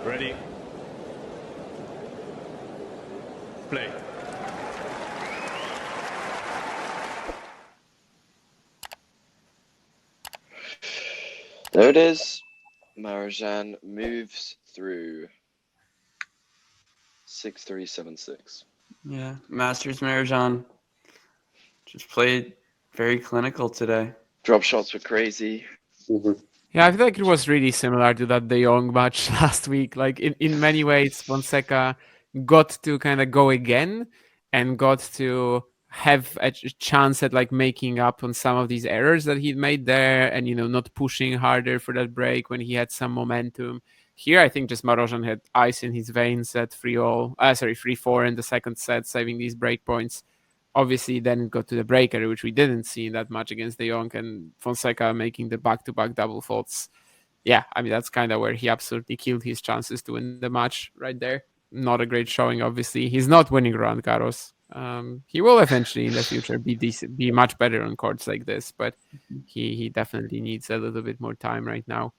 Ready. Play. There it is. Marozsan moves through 6-3, 7-6. Yeah, Masters Marozsan just played very clinical today. Drop shots were crazy. Yeah, I feel like it was really similar to that De Jong match last week. Like in many ways, Fonseca got to kind of go again and got to have a chance at like making up on some of these errors that he'd made there, and not pushing harder for that break when he had some momentum. Here, I think just Marozsan had ice in his veins at 3-4 in the second set, saving these break points. Obviously, then got to the breaker, which we didn't see in that match against De Jong, and Fonseca making the back-to-back double faults. Yeah, I mean, that's kind of where he absolutely killed his chances to win the match right there. Not a great showing, obviously. He's not winning Roland Garros. He will eventually in the future be much better on courts like this, but he definitely needs a little bit more time right now.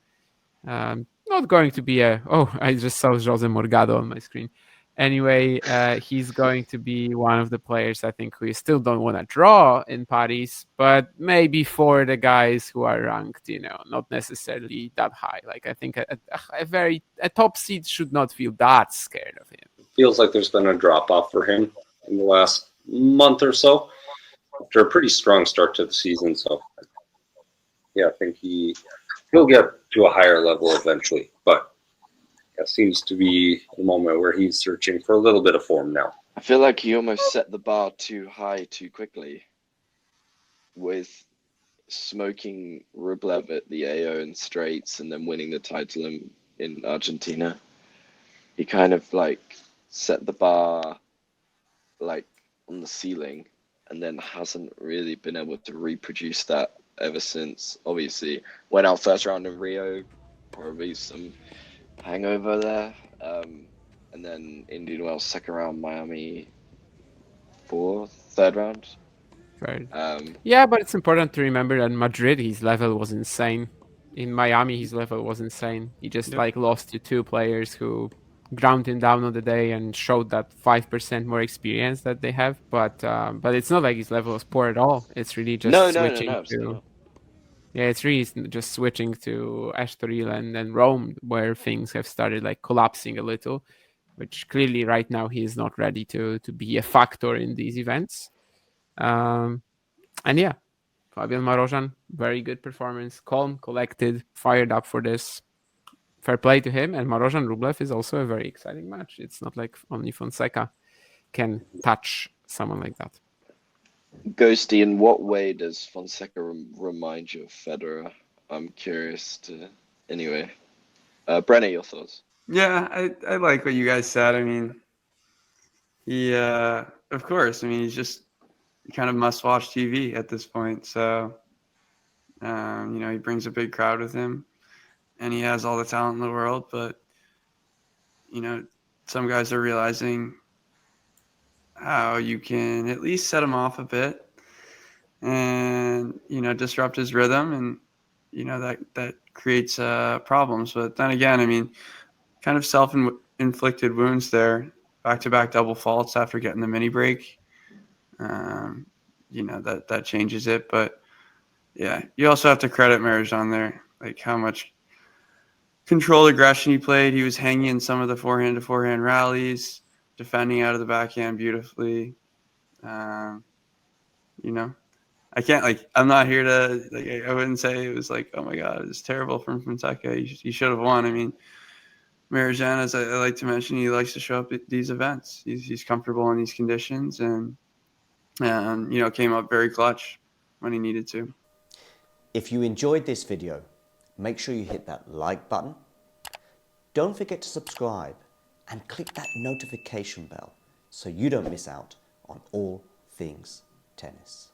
Not going to be I just saw Jose Morgado on my screen. Anyway, he's going to be one of the players I think who you still don't want to draw in Paris, but maybe for the guys who are ranked, not necessarily that high. Like I think a top seed should not feel that scared of him. Feels like there's been a drop off for him in the last month or so after a pretty strong start to the season. So yeah, I think he'll get to a higher level eventually, but that seems to be the moment where he's searching for a little bit of form now. I feel like he almost set the bar too high too quickly with smoking Rublev at the AO in straights and then winning the title in Argentina. He kind of like set the bar like on the ceiling and then hasn't really been able to reproduce that ever since. Obviously, went out first round in Rio, probably some hangover there. And then Indian Wells second round, Miami third round. Right. Yeah, but it's important to remember that in Madrid, his level was insane. In Miami, his level was insane. He just lost to two players who ground him down on the day and showed that 5% more experience that they have. But it's not like his level was poor at all. It's really just switching to. Yeah, it's really just switching to Estoril and Rome, where things have started like collapsing a little, which clearly right now he is not ready to be a factor in these events. And yeah, Fabian Marozsan, very good performance, calm, collected, fired up for this. Fair play to him. And Marozsan Rublev is also a very exciting match. It's not like only Fonseca can touch someone like that. Ghosty, in what way does Fonseca remind you of Federer? I'm curious to. Anyway, Brenner, your thoughts? Yeah, I like what you guys said. I mean, he, of course, I mean, he's just kind of must-watch TV at this point. So, he brings a big crowd with him, and he has all the talent in the world. But, some guys are realizing how you can at least set him off a bit and, disrupt his rhythm. And, that creates problems. But then again, I mean, kind of self-inflicted wounds there, back-to-back double faults after getting the mini break. That changes it. But, yeah, you also have to credit Marozsan there, like how much controlled aggression he played. He was hanging in some of the forehand-to-forehand rallies, defending out of the backhand beautifully. I can't, I'm not here to, I wouldn't say it was like, oh my God, it's terrible from Fonseca. He should have won. I mean, Marozsan, as I like to mention, he likes to show up at these events. He's comfortable in these conditions and came up very clutch when he needed to. If you enjoyed this video, make sure you hit that like button. Don't forget to subscribe and click that notification bell so you don't miss out on all things tennis.